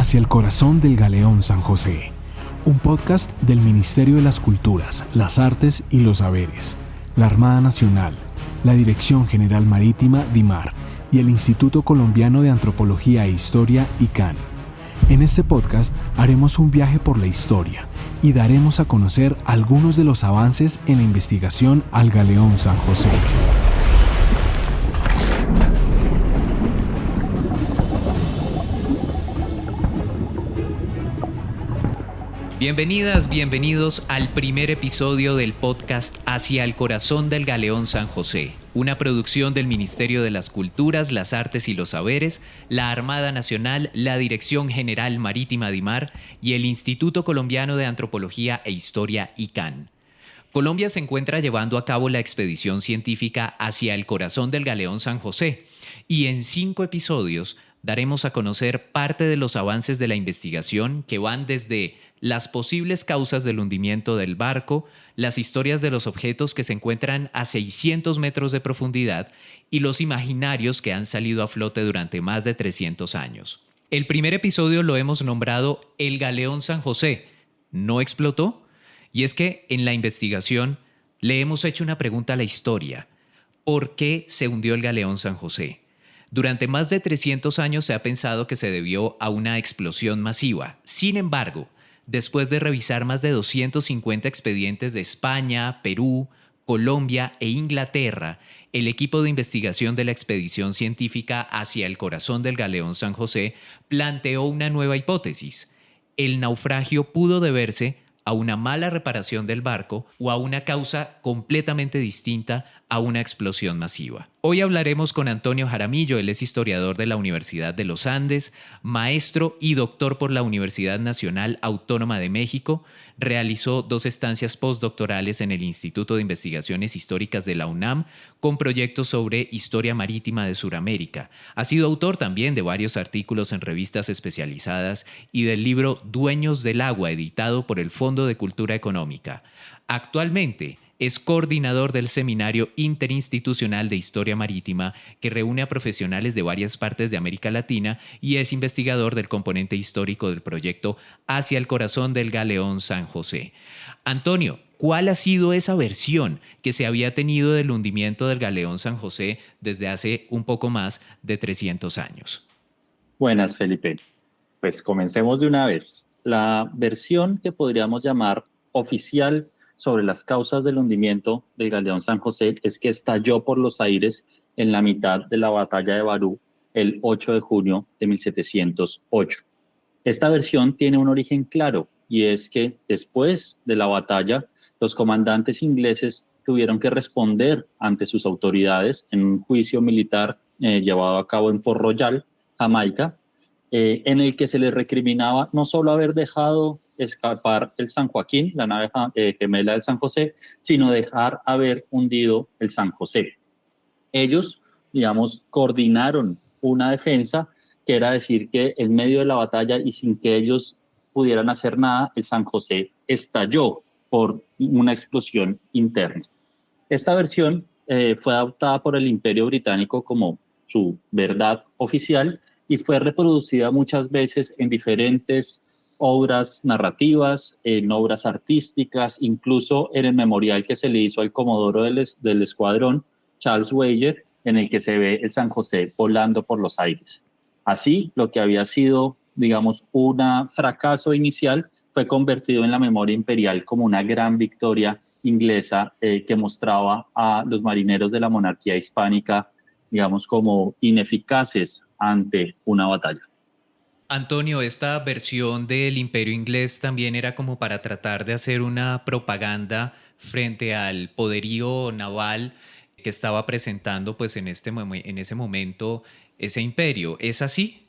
Hacia el corazón del Galeón San José, un podcast del Ministerio de las Culturas, las Artes y los Saberes, la Armada Nacional, la Dirección General Marítima DIMAR y el Instituto Colombiano de Antropología e Historia ICANN. En este podcast haremos un viaje por la historia y daremos a conocer algunos de los avances en la investigación al Galeón San José. Bienvenidas, bienvenidos al primer episodio del podcast Hacia el corazón del Galeón San José, una producción del Ministerio de las Culturas, las Artes y los Saberes, la Armada Nacional, la Dirección General Marítima DIMAR y el Instituto Colombiano de Antropología e Historia ICANN. Colombia se encuentra llevando a cabo la expedición científica Hacia el corazón del Galeón San José y en 5 episodios daremos a conocer parte de los avances de la investigación que van desde las posibles causas del hundimiento del barco, las historias de los objetos que se encuentran a 600 metros de profundidad y los imaginarios que han salido a flote durante más de 300 años. El primer episodio lo hemos nombrado El Galeón San José. ¿No explotó? Y es que en la investigación le hemos hecho una pregunta a la historia. ¿Por qué se hundió el Galeón San José? Durante más de 300 años se ha pensado que se debió a una explosión masiva. Sin embargo, después de revisar más de 250 expedientes de España, Perú, Colombia e Inglaterra, el equipo de investigación de la expedición científica Hacia el corazón del Galeón San José planteó una nueva hipótesis. El naufragio pudo deberse a una mala reparación del barco o a una causa completamente distinta a una explosión masiva. Hoy hablaremos con Antonio Jaramillo. Él es historiador de la Universidad de los Andes, maestro y doctor por la Universidad Nacional Autónoma de México. Realizó 2 estancias postdoctorales en el Instituto de Investigaciones Históricas de la UNAM con proyectos sobre historia marítima de Sudamérica. Ha sido autor también de varios artículos en revistas especializadas y del libro Dueños del Agua, editado por el Fondo de Cultura Económica. Actualmente es coordinador del Seminario Interinstitucional de Historia Marítima, que reúne a profesionales de varias partes de América Latina, y es investigador del componente histórico del proyecto Hacia el corazón del Galeón San José. Antonio, ¿cuál ha sido esa versión que se había tenido del hundimiento del Galeón San José desde hace un poco más de 300 años? Buenas, Felipe. Pues comencemos de una vez. La versión que podríamos llamar oficial sobre las causas del hundimiento del Galeón San José es que estalló por los aires en la mitad de la batalla de Barú el 8 de junio de 1708. Esta versión tiene un origen claro, y es que después de la batalla, los comandantes ingleses tuvieron que responder ante sus autoridades en un juicio militar llevado a cabo en Port Royal, Jamaica, en el que se les recriminaba no solo haber dejado escapar el San Joaquín, la nave gemela del San José, sino dejar haber hundido el San José. Ellos, coordinaron una defensa que era decir que en medio de la batalla y sin que ellos pudieran hacer nada, el San José estalló por una explosión interna. Esta versión fue adoptada por el Imperio Británico como su verdad oficial y fue reproducida muchas veces en diferentes obras narrativas, en obras artísticas, incluso en el memorial que se le hizo al comodoro del escuadrón, Charles Weyer, en el que se ve el San José volando por los aires. Así, lo que había sido, un fracaso inicial fue convertido en la memoria imperial como una gran victoria inglesa que mostraba a los marineros de la monarquía hispánica, como ineficaces ante una batalla. Antonio, esta versión del Imperio Inglés también era como para tratar de hacer una propaganda frente al poderío naval que estaba presentando pues en ese momento ese imperio. ¿Es así?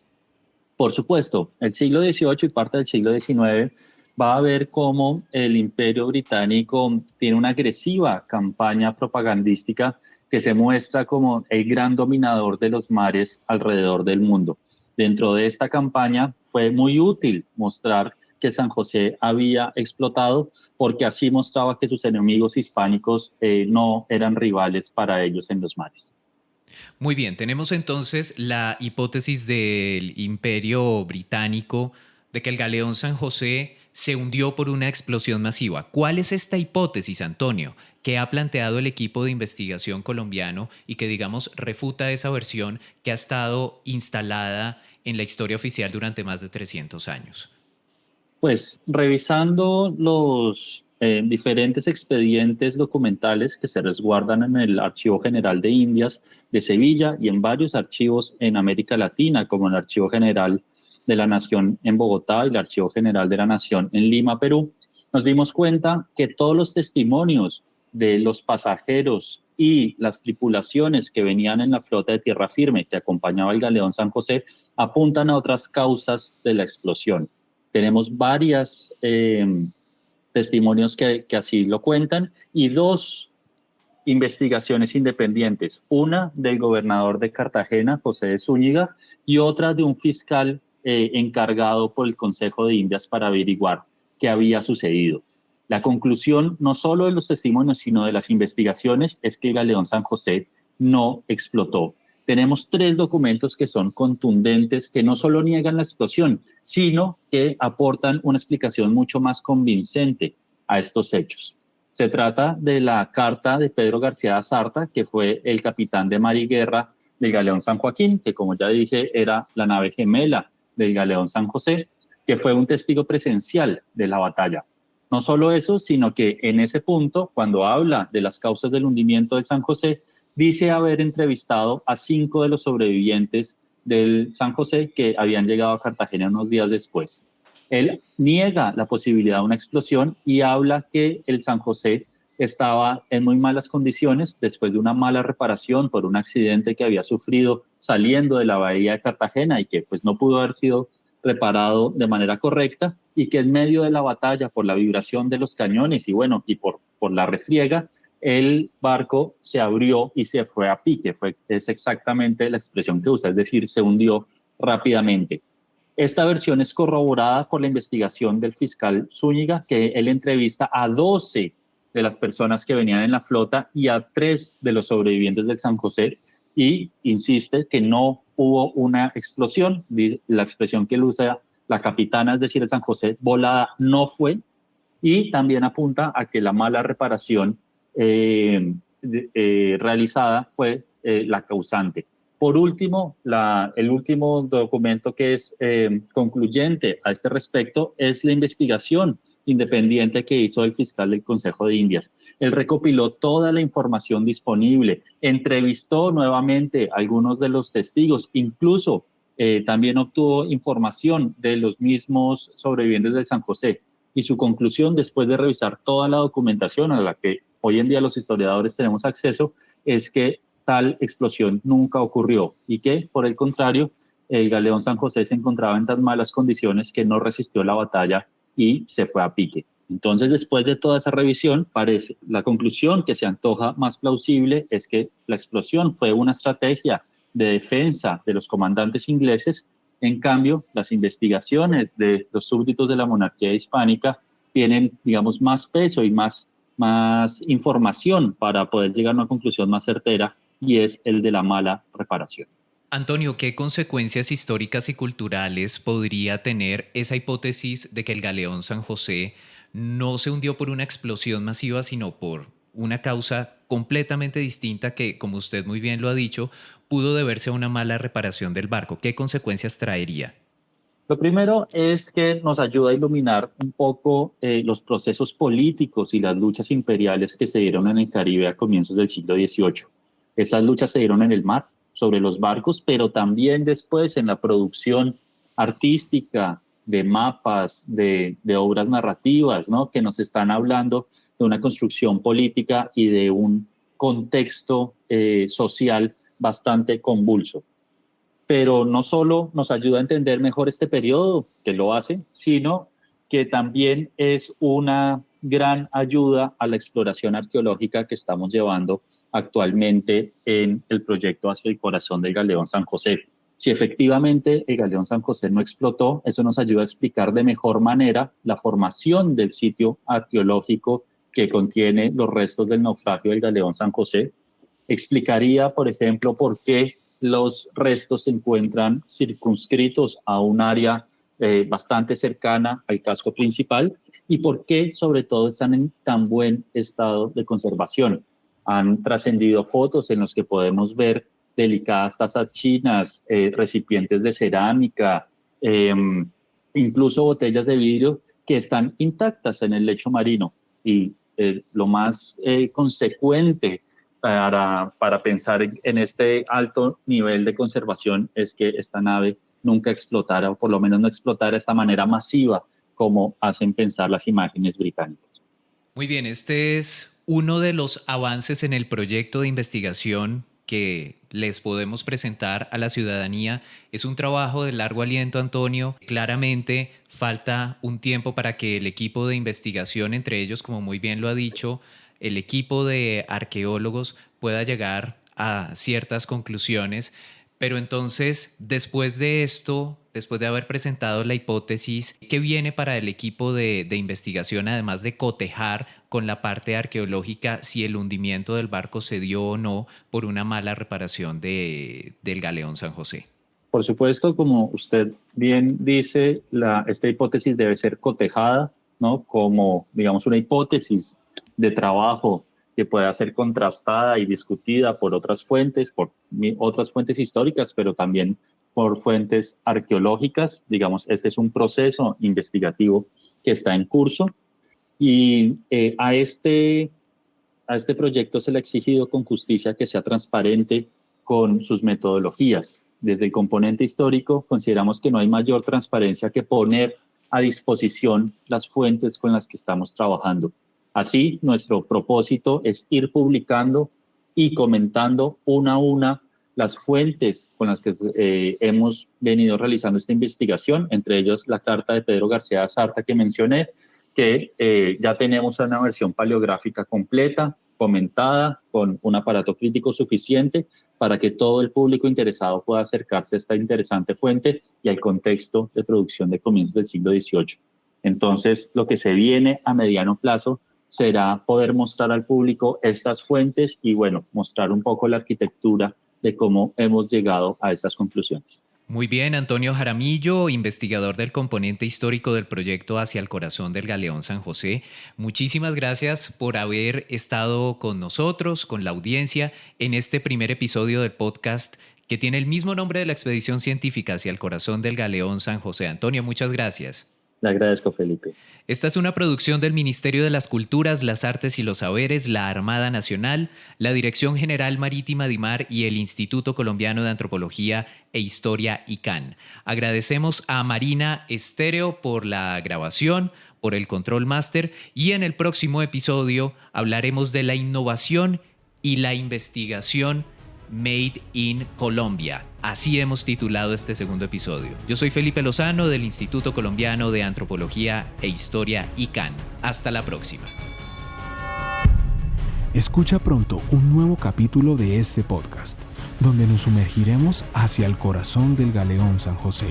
Por supuesto, el siglo XVIII y parte del siglo XIX va a ver cómo el Imperio Británico tiene una agresiva campaña propagandística que se muestra como el gran dominador de los mares alrededor del mundo. Dentro de esta campaña fue muy útil mostrar que San José había explotado porque así mostraba que sus enemigos hispánicos no eran rivales para ellos en los mares. Muy bien, tenemos entonces la hipótesis del Imperio Británico de que el galeón San José se hundió por una explosión masiva. ¿Cuál es esta hipótesis, Antonio, que ha planteado el equipo de investigación colombiano y que, digamos, refuta esa versión que ha estado instalada en la historia oficial durante más de 300 años? Pues revisando los diferentes expedientes documentales que se resguardan en el Archivo General de Indias de Sevilla y en varios archivos en América Latina, como el Archivo General de la Nación en Bogotá y el Archivo General de la Nación en Lima, Perú, nos dimos cuenta que todos los testimonios de los pasajeros y las tripulaciones que venían en la flota de tierra firme que acompañaba el galeón San José apuntan a otras causas de la explosión. Tenemos varios testimonios que así lo cuentan y dos investigaciones independientes, una del gobernador de Cartagena, José de Zúñiga, y otra de un fiscal encargado por el Consejo de Indias para averiguar qué había sucedido. La conclusión, no solo de los testimonios, sino de las investigaciones, es que el galeón San José no explotó. Tenemos 3 documentos que son contundentes, que no solo niegan la explosión, sino que aportan una explicación mucho más convincente a estos hechos. Se trata de la carta de Pedro García Azarta, que fue el capitán de mar y guerra del galeón San Joaquín, que como ya dije era la nave gemela del galeón San José, que fue un testigo presencial de la batalla. No solo eso, sino que en ese punto, cuando habla de las causas del hundimiento del San José, dice haber entrevistado a 5 de los sobrevivientes del San José que habían llegado a Cartagena unos días después. Él niega la posibilidad de una explosión y habla que el San José estaba en muy malas condiciones después de una mala reparación por un accidente que había sufrido saliendo de la bahía de Cartagena y que pues no pudo haber sido reparado de manera correcta, y que en medio de la batalla, por la vibración de los cañones y bueno, y por la refriega, el barco se abrió y se fue a pique. Es exactamente la expresión que usa, es decir, se hundió rápidamente. Esta versión es corroborada por la investigación del fiscal Zúñiga, que él entrevista a 12 de las personas que venían en la flota y a 3 de los sobrevivientes del San José, y insiste que no hubo una explosión. La expresión que él usa, la capitana, es decir, el San José volada, no fue, y también apunta a que la mala reparación realizada fue la causante. Por último, el último documento que es concluyente a este respecto es la investigación independiente que hizo el fiscal del Consejo de Indias. Él recopiló toda la información disponible, entrevistó nuevamente a algunos de los testigos, incluso también obtuvo información de los mismos sobrevivientes del San José. Y su conclusión, después de revisar toda la documentación a la que hoy en día los historiadores tenemos acceso, es que tal explosión nunca ocurrió y que, por el contrario, el galeón San José se encontraba en tan malas condiciones que no resistió la batalla y se fue a pique. Entonces, después de toda esa revisión, la conclusión que se antoja más plausible es que la explosión fue una estrategia de defensa de los comandantes ingleses. En cambio, las investigaciones de los súbditos de la monarquía hispánica tienen, digamos, más peso y más información para poder llegar a una conclusión más certera, y es el de la mala reparación. Antonio, ¿qué consecuencias históricas y culturales podría tener esa hipótesis de que el galeón San José no se hundió por una explosión masiva, sino por una causa completamente distinta que, como usted muy bien lo ha dicho, pudo deberse a una mala reparación del barco? ¿Qué consecuencias traería? Lo primero es que nos ayuda a iluminar un poco los procesos políticos y las luchas imperiales que se dieron en el Caribe a comienzos del siglo XVIII. Esas luchas se dieron en el mar, sobre los barcos, pero también después en la producción artística de mapas, de obras narrativas, ¿no? Que nos están hablando de una construcción política y de un contexto social bastante convulso. Pero no solo nos ayuda a entender mejor este periodo, que lo hace, sino que también es una gran ayuda a la exploración arqueológica que estamos llevando actualmente en el proyecto Hacia el Corazón del Galeón San José. Si efectivamente el Galeón San José no explotó, eso nos ayuda a explicar de mejor manera la formación del sitio arqueológico que contiene los restos del naufragio del Galeón San José, Explicaría, por ejemplo, por qué los restos se encuentran circunscritos a un área bastante cercana al casco principal y por qué, sobre todo, están en tan buen estado de conservación. Han trascendido fotos en las que podemos ver delicadas tazas chinas, recipientes de cerámica, incluso botellas de vidrio que están intactas en el lecho marino. Y lo más consecuente para pensar en este alto nivel de conservación es que esta nave nunca explotara, o por lo menos no explotara de esta manera masiva como hacen pensar las imágenes británicas. Muy bien, este es uno de los avances en el proyecto de investigación que les podemos presentar a la ciudadanía. Es un trabajo de largo aliento, Antonio. Claramente falta un tiempo para que el equipo de investigación, entre ellos, como muy bien lo ha dicho, el equipo de arqueólogos pueda llegar a ciertas conclusiones. Pero entonces, después de esto, después de haber presentado la hipótesis, ¿qué viene para el equipo de investigación, además de cotejar con la parte arqueológica si el hundimiento del barco se dio o no por una mala reparación del galeón San José? Por supuesto, como usted bien dice, esta hipótesis debe ser cotejada, ¿no? Como, digamos, una hipótesis de trabajo que pueda ser contrastada y discutida por otras fuentes históricas, pero también por fuentes arqueológicas. Digamos, este es un proceso investigativo que está en curso y a este proyecto se le ha exigido con justicia que sea transparente con sus metodologías. Desde el componente histórico consideramos que no hay mayor transparencia que poner a disposición las fuentes con las que estamos trabajando. Así, nuestro propósito es ir publicando y comentando una a una las fuentes con las que hemos venido realizando esta investigación, entre ellos la carta de Pedro García Sarta que mencioné, que ya tenemos una versión paleográfica completa, comentada, con un aparato crítico suficiente para que todo el público interesado pueda acercarse a esta interesante fuente y al contexto de producción de comienzos del siglo XVIII. Entonces, lo que se viene a mediano plazo será poder mostrar al público estas fuentes y, bueno, mostrar un poco la arquitectura de cómo hemos llegado a estas conclusiones. Muy bien, Antonio Jaramillo, investigador del componente histórico del proyecto Hacia el Corazón del Galeón San José. Muchísimas gracias por haber estado con nosotros, con la audiencia, en este primer episodio del podcast que tiene el mismo nombre de la expedición científica Hacia el Corazón del Galeón San José. Antonio, muchas gracias. Le agradezco, Felipe. Esta es una producción del Ministerio de las Culturas, las Artes y los Saberes, la Armada Nacional, la Dirección General Marítima DIMAR y el Instituto Colombiano de Antropología e Historia ICANN. Agradecemos a Marina Estéreo por la grabación, por el control máster y en el próximo episodio hablaremos de la innovación y la investigación Made in Colombia. Así hemos titulado este segundo episodio. Yo soy Felipe Lozano del Instituto Colombiano de Antropología e Historia ICANN. Hasta la próxima. Escucha pronto un nuevo capítulo de este podcast, donde nos sumergiremos hacia el corazón del Galeón San José.